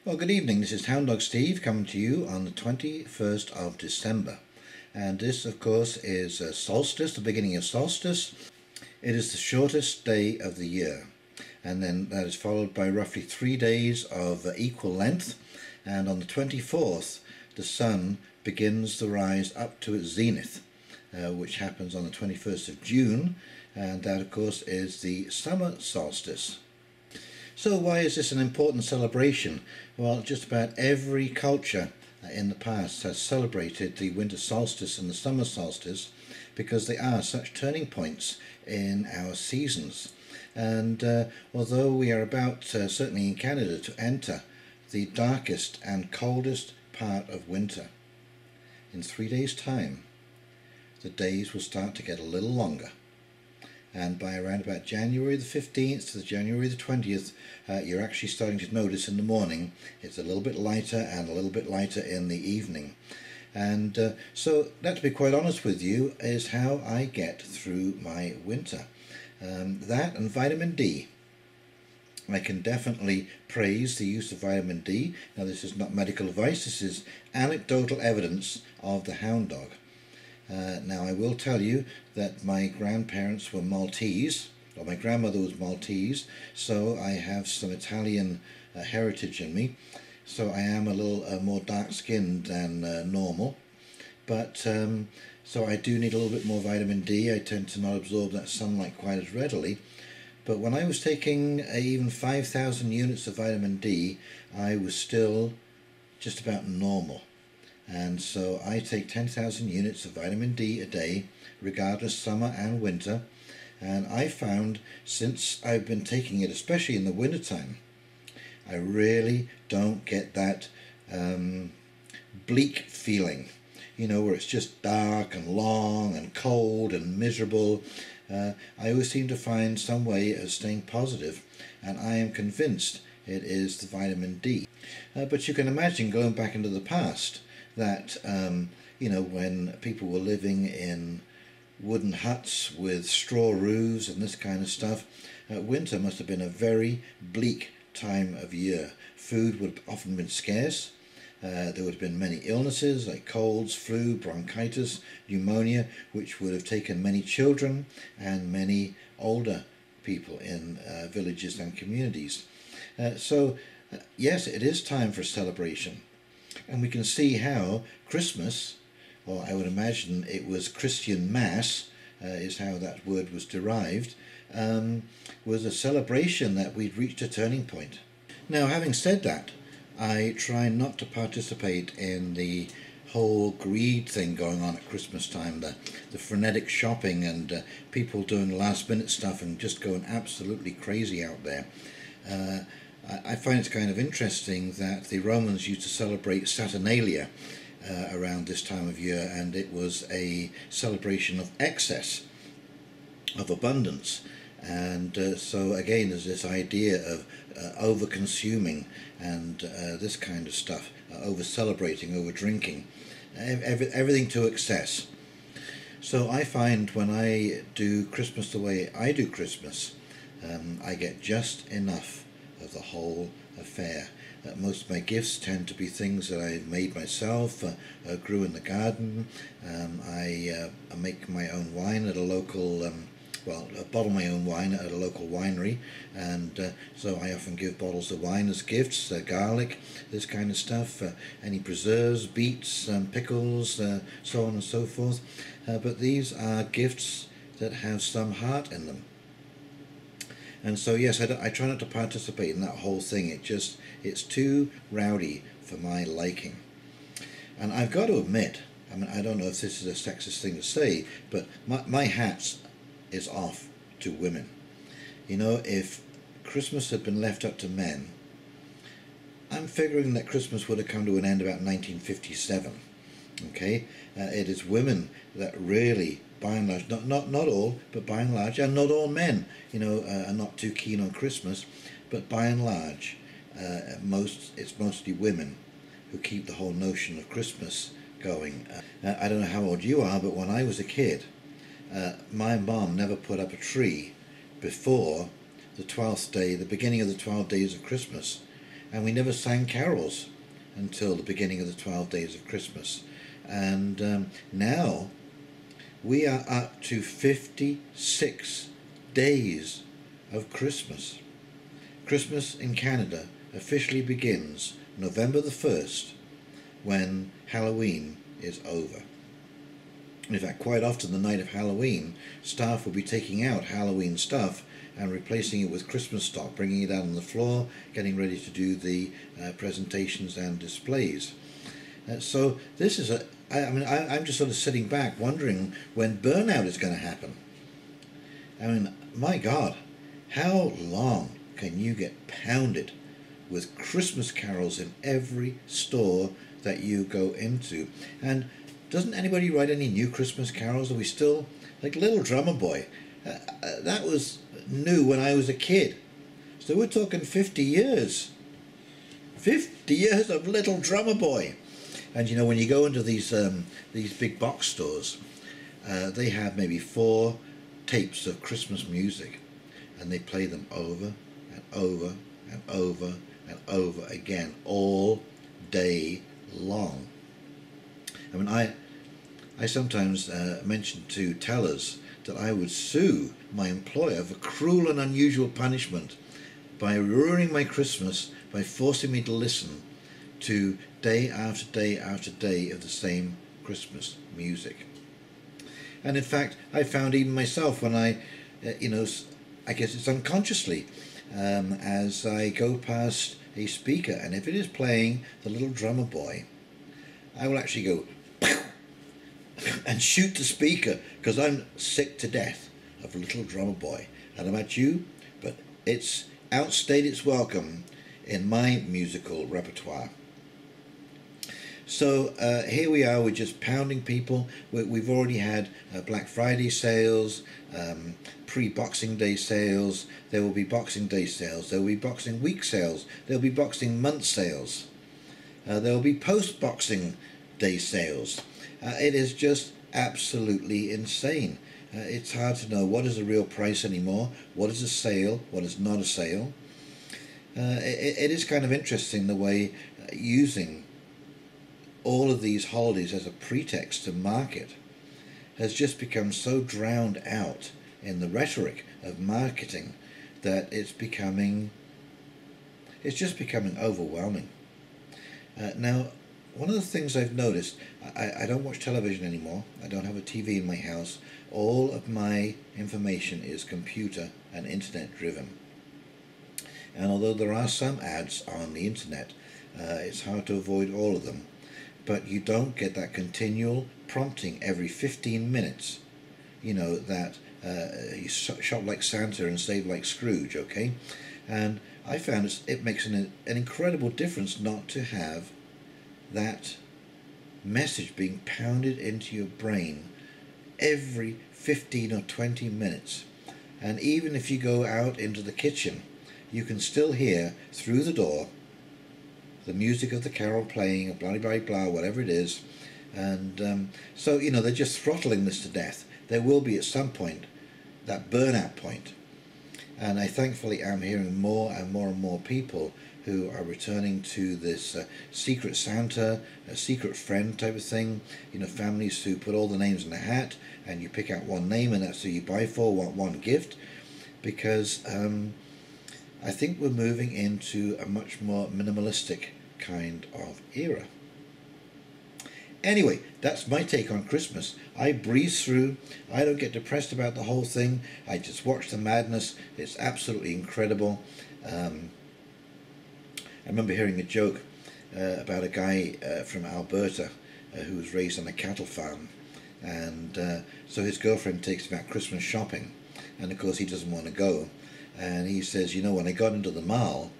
Well, good evening. This is Hound Dog Steve coming to you on the 21st of December. And this, of course, is Solstice, the beginning of Solstice. It is the shortest day of the year. And then that is followed by roughly 3 days of equal length. And on the 24th, the sun begins the rise up to its zenith, which happens on the 21st of June. And that, of course, is the summer solstice. So why is this an important celebration? Well, just about every culture in the past has celebrated the winter solstice and the summer solstice because they are such turning points in our seasons. And although we are about, certainly in Canada, to enter the darkest and coldest part of winter, in 3 days' time, the days will start to get a little longer. And by around about January the 15th to January the 20th, you're actually starting to notice in the morning it's a little bit lighter and a little bit lighter in the evening. And so that, to be quite honest with you, is how I get through my winter. That and vitamin D. I can definitely praise the use of vitamin D. Now, this is not medical advice, this is anecdotal evidence of the hound dog. Now, I will tell you that my grandparents were Maltese, or my grandmother was Maltese, so I have some Italian heritage in me. So I am a little more dark-skinned than normal, but so I do need a little bit more vitamin D. I tend to not absorb that sunlight quite as readily. But when I was taking even 5,000 units of vitamin D, I was still just about normal. And so I take 10,000 units of vitamin D a day, regardless summer and winter. And I found, since I've been taking it, especially in the wintertime, I really don't get that bleak feeling, you know, where it's just dark and long and cold and miserable. I always seem to find some way of staying positive, and I am convinced it is the vitamin D. But you can imagine, going back into the past, that you know, when people were living in wooden huts with straw roofs and this kind of stuff, winter must have been a very bleak time of year. Food would have often been scarce. There would have been many illnesses like colds, flu, bronchitis, pneumonia, which would have taken many children and many older people in villages and communities. So yes, it is time for celebration. And we can see how Christmas, or I would imagine it was Christian Mass, is how that word was derived, was a celebration that we'd reached a turning point. Now, having said that, I try not to participate in the whole greed thing going on at Christmas time, the frenetic shopping and people doing last minute stuff and just going absolutely crazy out there. I find it kind of interesting that the Romans used to celebrate Saturnalia around this time of year, and it was a celebration of excess, of abundance. And so again, there's this idea of over-consuming and this kind of stuff, over-celebrating, over-drinking, everything to excess. So I find when I do Christmas the way I do Christmas, I get just enough of the whole affair. Most of my gifts tend to be things that I've made myself, grew in the garden. I make my own wine at a local, I bottle my own wine at a local winery, and so I often give bottles of wine as gifts, garlic, this kind of stuff, any preserves, beets, pickles, so on and so forth. But these are gifts that have some heart in them. And so yes, I try not to participate in that whole thing. It's too rowdy for my liking. And I've got to admit, I mean, I don't know if this is a sexist thing to say, but my hat is off to women. You know, if Christmas had been left up to men, I'm figuring that Christmas would have come to an end about 1957. Okay, it is women that really, by and large, not all, but by and large, and not all men, you know, are not too keen on Christmas, but by and large, it's mostly women who keep the whole notion of Christmas going. I don't know how old you are, but when I was a kid, my mom never put up a tree before the 12th day, the beginning of the 12 days of Christmas. and we never sang carols until the beginning of the 12 days of Christmas. And now we are up to 56 days of Christmas. Christmas in Canada officially begins November the 1st, when Halloween is over. In fact, quite often the night of Halloween, staff will be taking out Halloween stuff and replacing it with Christmas stock, bringing it out on the floor, getting ready to do the presentations and displays. So this is I'm just sort of sitting back wondering when burnout is going to happen. I mean, my God, how long can you get pounded with Christmas carols in every store that you go into? And doesn't anybody write any new Christmas carols? Are we still, like Little Drummer Boy? That was new when I was a kid. So we're talking 50 years. 50 years of Little Drummer Boy. And you know, when you go into these big box stores, they have maybe 4 tapes of Christmas music, and they play them over and over and over and over again all day long. I mean, I sometimes mention to tellers that I would sue my employer for cruel and unusual punishment by ruining my Christmas by forcing me to listen to day after day after day of the same Christmas music. And in fact, I found even myself when I guess it's unconsciously, as I go past a speaker, and if it is playing The Little Drummer Boy, I will actually go and shoot the speaker, because I'm sick to death of Little Drummer Boy. I don't know about you, but it's outstayed its welcome in my musical repertoire. So here we are, we're just pounding people. We've already had Black Friday sales, pre-Boxing Day sales, there will be Boxing Day sales, there will be Boxing Week sales, there will be Boxing Month sales, there will be post-Boxing Day sales. It is just absolutely insane. It's hard to know what is the real price anymore, what is a sale, what is not a sale. It is kind of interesting the way using all of these holidays as a pretext to market has just become so drowned out in the rhetoric of marketing that it's just becoming overwhelming. Now, one of the things I've noticed, I don't watch television anymore. I don't have a TV in my house. All of my information is computer and internet driven. And although there are some ads on the internet, it's hard to avoid all of them. But you don't get that continual prompting every 15 minutes, you know, that you shop like Santa and save like Scrooge, okay? And I found it makes an incredible difference not to have that message being pounded into your brain every 15 or 20 minutes. And even if you go out into the kitchen, you can still hear through the door the music of the carol playing, blah blah blah, whatever it is. And so, you know, they're just throttling this to death. There will be at some point that burnout point. And I thankfully am hearing more and more and more people who are returning to this secret Santa, a secret friend type of thing. You know, families who put all the names in a hat and you pick out one name and that's who you buy for, one gift. Because I think we're moving into a much more minimalistic kind of era. Anyway, that's my take on Christmas. I breeze through. I don't get depressed about the whole thing. I just watch the madness. It's absolutely incredible. I remember hearing a joke about a guy from Alberta who was raised on a cattle farm, and so his girlfriend takes him out Christmas shopping, and of course he doesn't want to go, and he says, you know, when I got into the mall,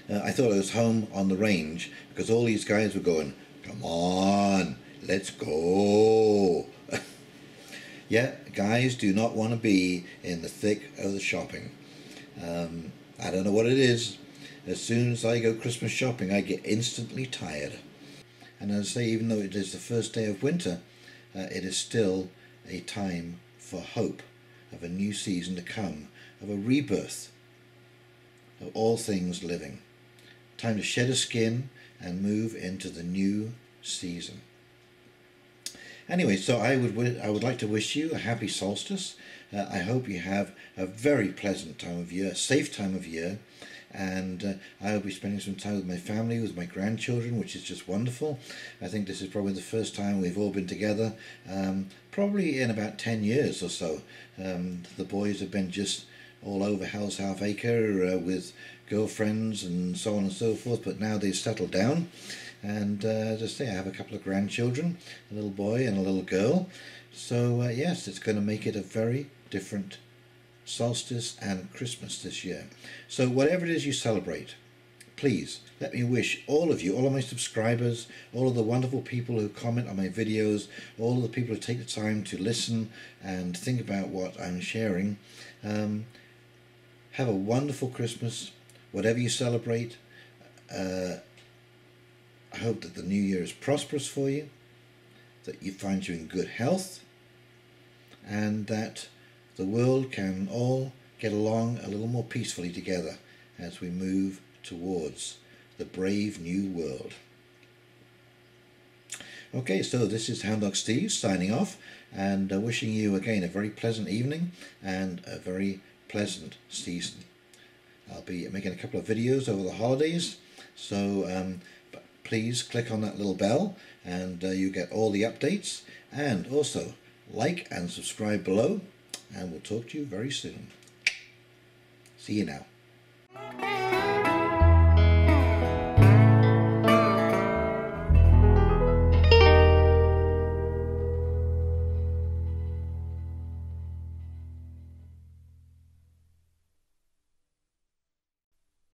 I thought I was home on the range, because all these guys were going, come on, let's go. Yeah, guys do not want to be in the thick of the shopping. I don't know what it is. As soon as I go Christmas shopping, I get instantly tired. And as I say, even though it is the first day of winter, it is still a time for hope of a new season to come, of a rebirth of all things living. time to shed a skin and move into the new season. Anyway, so I would like to wish you a happy solstice. I hope you have a very pleasant time of year, a safe time of year, and I will be spending some time with my family, with my grandchildren, which is just wonderful. I think this is probably the first time we've all been together, probably in about 10 years or so. The boys have been just all over Hell's Half Acre with girlfriends and so on and so forth, but now they've settled down. And as I say, I have a couple of grandchildren, a little boy and a little girl. So yes, it's going to make it a very different solstice and Christmas this year. So whatever it is you celebrate, please let me wish all of you, all of my subscribers, all of the wonderful people who comment on my videos, all of the people who take the time to listen and think about what I'm sharing, have a wonderful Christmas, whatever you celebrate. I hope that the new year is prosperous for you, that you find you in good health, and that the world can all get along a little more peacefully together as we move towards the brave new world. Okay, so this is Hound Dog Steve signing off, and wishing you again a very pleasant evening and a very pleasant season. I'll be making a couple of videos over the holidays, so please click on that little bell and you get all the updates, and also like and subscribe below, and we'll talk to you very soon. See you now.